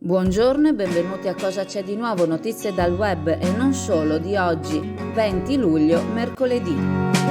Buongiorno e benvenuti a Cosa c'è di nuovo, notizie dal web e non solo di oggi, 20 luglio, mercoledì.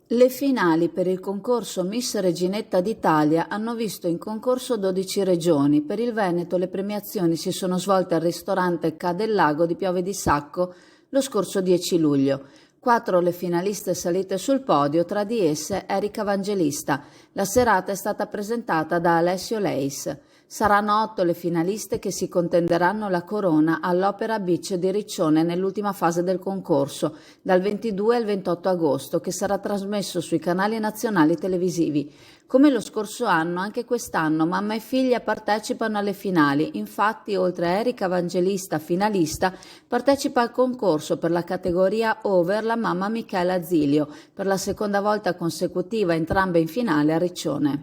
Le finali per il concorso Miss Reginetta d'Italia hanno visto in concorso 12 regioni. Per il Veneto le premiazioni si sono svolte al ristorante Ca' del Lago di Piove di Sacco lo scorso 10 luglio. 4 le finaliste salite sul podio, tra di esse Erika Evangelista. La serata è stata presentata da Alessio Leis. Saranno 8 le finaliste che si contenderanno la corona all'Opera Beach di Riccione nell'ultima fase del concorso, dal 22 al 28 agosto, che sarà trasmesso sui canali nazionali televisivi. Come lo scorso anno, anche quest'anno mamma e figlia partecipano alle finali. Infatti, oltre a Erika Evangelista finalista, partecipa al concorso per la categoria Over la mamma Michela Zilio, per la seconda volta consecutiva, entrambe in finale a Riccione.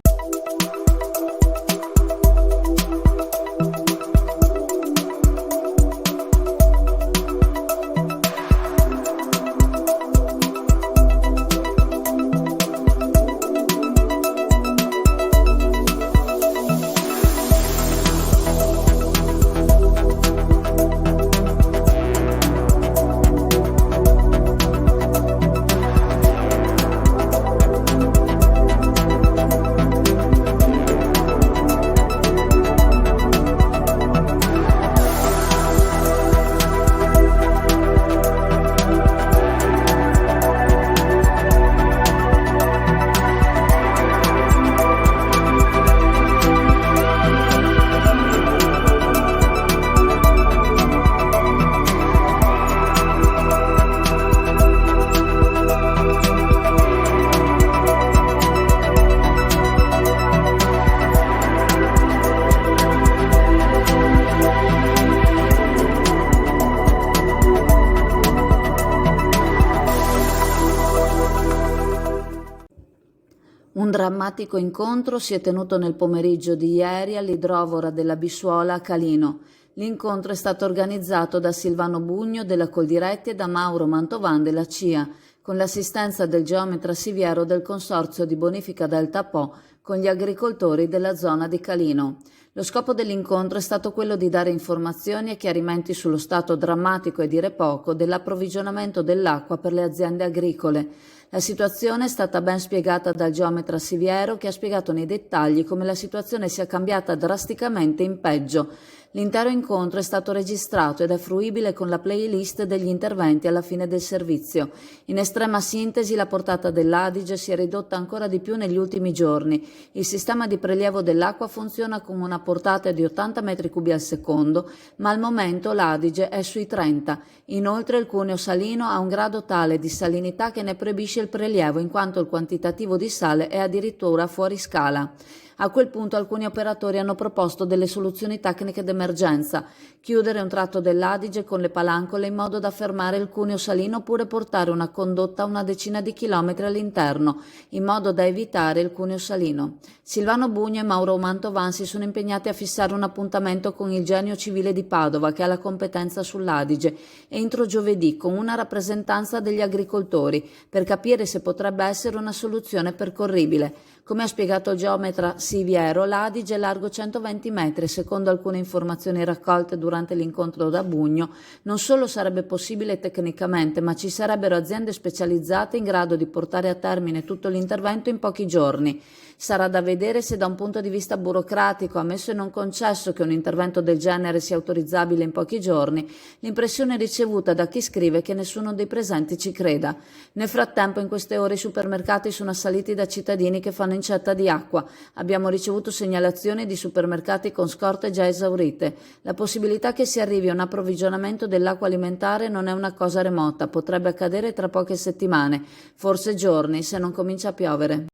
Un drammatico incontro si è tenuto nel pomeriggio di ieri all'idrovora della Bissuola a Calino. L'incontro è stato organizzato da Silvano Bugno della Coldiretti e da Mauro Mantovan della CIA, con l'assistenza del geometra Siviero del Consorzio di Bonifica Delta Po con gli agricoltori della zona di Calino. Lo scopo dell'incontro è stato quello di dare informazioni e chiarimenti sullo stato drammatico e dire poco dell'approvvigionamento dell'acqua per le aziende agricole. La situazione è stata ben spiegata dal geometra Siviero, che ha spiegato nei dettagli come la situazione sia cambiata drasticamente in peggio. L'intero incontro è stato registrato ed è fruibile con la playlist degli interventi alla fine del servizio. In estrema sintesi, la portata dell'Adige si è ridotta ancora di più negli ultimi giorni. Il sistema di prelievo dell'acqua funziona con una portata di 80 metri cubi al secondo, ma al momento l'Adige è sui 30. Inoltre il cuneo salino ha un grado tale di salinità che ne proibisce il prelievo, in quanto il quantitativo di sale è addirittura fuori scala. A quel punto alcuni operatori hanno proposto delle soluzioni tecniche d'emergenza: chiudere un tratto dell'Adige con le palancole in modo da fermare il cuneo salino, oppure portare una condotta a una decina di chilometri all'interno, in modo da evitare il cuneo salino. Silvano Bugno e Mauro Mantovan si sono impegnati a fissare un appuntamento con il Genio Civile di Padova, che ha la competenza sull'Adige, entro giovedì, con una rappresentanza degli agricoltori, per capire se potrebbe essere una soluzione percorribile. Come ha spiegato il geometra Siviero, l'Adige è largo 120 metri e, secondo alcune informazioni raccolte durante l'incontro da Bugno, non solo sarebbe possibile tecnicamente, ma ci sarebbero aziende specializzate in grado di portare a termine tutto l'intervento in pochi giorni. Sarà da vedere se da un punto di vista burocratico, ammesso e non concesso che un intervento del genere sia autorizzabile in pochi giorni, l'impressione ricevuta da chi scrive è che nessuno dei presenti ci creda. Nel frattempo, in queste ore i supermercati sono assaliti da cittadini che fanno incetta di acqua. Abbiamo ricevuto segnalazioni di supermercati con scorte già esaurite. La possibilità che si arrivi a un approvvigionamento dell'acqua alimentare non è una cosa remota, potrebbe accadere tra poche settimane, forse giorni, se non comincia a piovere.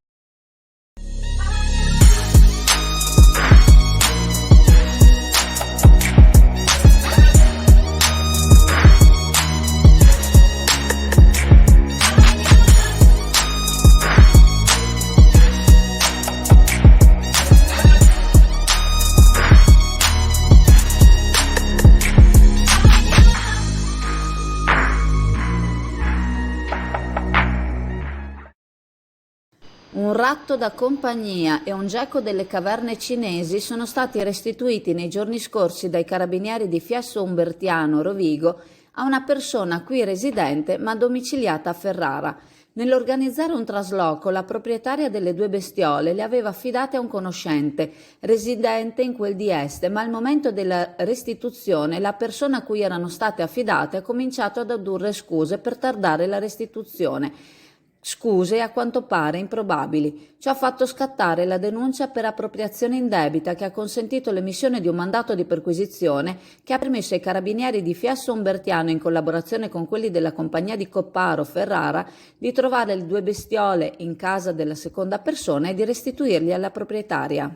Un ratto da compagnia e un geco delle caverne cinesi sono stati restituiti nei giorni scorsi dai carabinieri di Fiesso Umbertiano, Rovigo, a una persona qui residente ma domiciliata a Ferrara. Nell'organizzare un trasloco, la proprietaria delle due bestiole le aveva affidate a un conoscente, residente in quel di Este, ma al momento della restituzione la persona a cui erano state affidate ha cominciato ad addurre scuse per tardare la restituzione. Scuse a quanto pare improbabili. Ciò ha fatto scattare la denuncia per appropriazione indebita che ha consentito l'emissione di un mandato di perquisizione che ha permesso ai carabinieri di Fiesso Umbertiano, in collaborazione con quelli della compagnia di Copparo Ferrara, di trovare le due bestiole in casa della seconda persona e di restituirli alla proprietaria.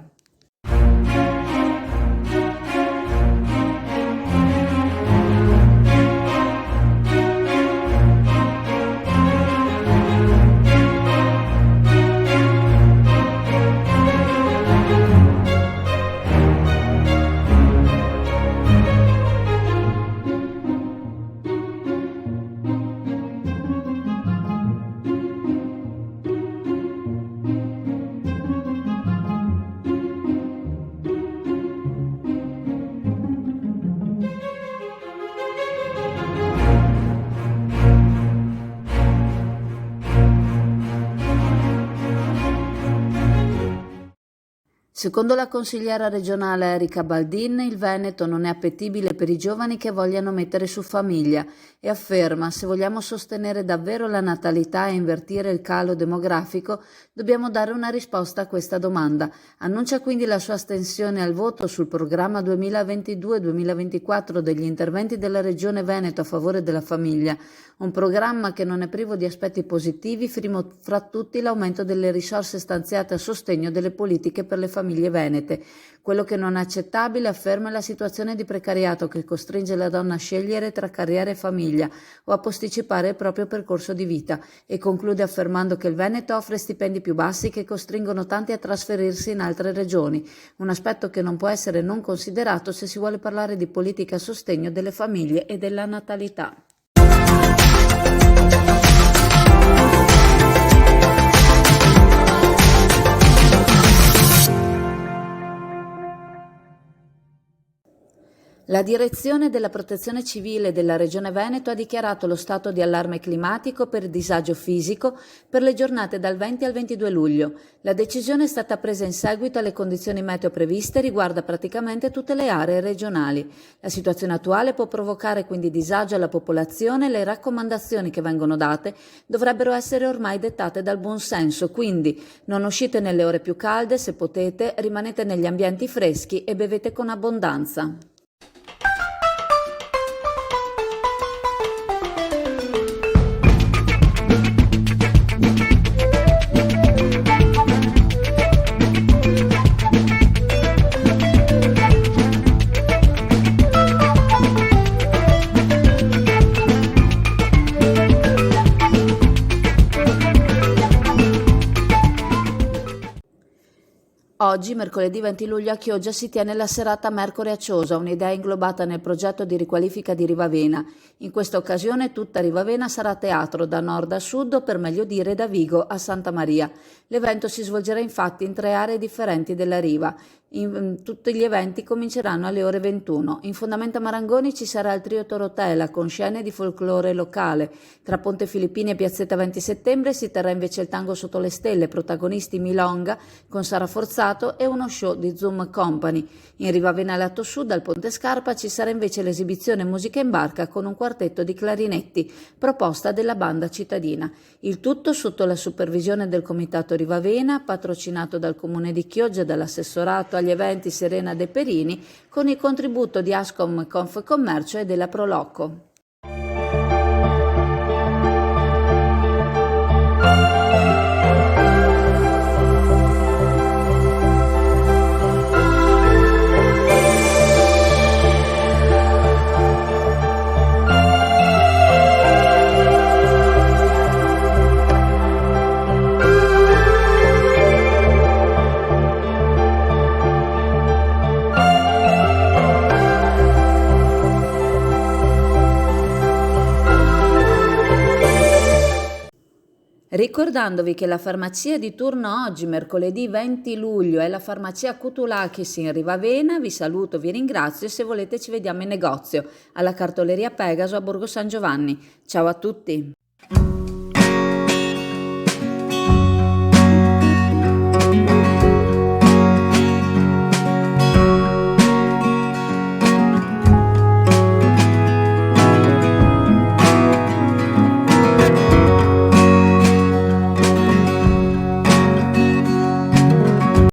Secondo la consigliera regionale Erika Baldin, il Veneto non è appetibile per i giovani che vogliano mettere su famiglia e afferma: se vogliamo sostenere davvero la natalità e invertire il calo demografico, dobbiamo dare una risposta a questa domanda. Annuncia quindi la sua astensione al voto sul programma 2022-2024 degli interventi della Regione Veneto a favore della famiglia, un programma che non è privo di aspetti positivi, fra tutti l'aumento delle risorse stanziate a sostegno delle politiche per le famiglie venete. Quello che non è accettabile, afferma, è la situazione di precariato che costringe la donna a scegliere tra carriera e famiglia o a posticipare il proprio percorso di vita, e conclude affermando che il Veneto offre stipendi più bassi che costringono tanti a trasferirsi in altre regioni, un aspetto che non può essere non considerato se si vuole parlare di politica a sostegno delle famiglie e della natalità. La direzione della Protezione Civile della Regione Veneto ha dichiarato lo stato di allarme climatico per disagio fisico per le giornate dal 20 al 22 luglio. La decisione è stata presa in seguito alle condizioni meteo previste e riguarda praticamente tutte le aree regionali. La situazione attuale può provocare quindi disagio alla popolazione e le raccomandazioni che vengono date dovrebbero essere ormai dettate dal buon senso, quindi non uscite nelle ore più calde, se potete rimanete negli ambienti freschi e bevete con abbondanza. Oggi, mercoledì 20 luglio, a Chioggia si tiene la serata Mercore Acciosa, un'idea inglobata nel progetto di riqualifica di Rivavena. In questa occasione tutta Rivavena sarà teatro, da nord a sud, o per meglio dire da Vigo a Santa Maria. L'evento si svolgerà infatti in 3 aree differenti della riva. Tutti gli eventi cominceranno alle ore 21. In Fondamenta Marangoni ci sarà il trio Torotella con scene di folklore locale. Tra Ponte Filippini e Piazzetta 20 Settembre si terrà invece il tango sotto le stelle, protagonisti Milonga con Sara Forzato e uno show di Zoom Company. In Rivavena lato sud, al Ponte Scarpa, ci sarà invece l'esibizione Musica in barca con un quartetto di clarinetti, proposta della banda cittadina. Il tutto sotto la supervisione del Comitato Rivavena, patrocinato dal Comune di Chioggia e dall'assessorato agli eventi Serena De Perini, con il contributo di Ascom Confcommercio e della Proloco. Ricordandovi che la farmacia di turno oggi, mercoledì 20 luglio, è la farmacia Cutulakis in Rivavena. Vi saluto, vi ringrazio e se volete ci vediamo in negozio alla cartoleria Pegaso a Borgo San Giovanni. Ciao a tutti!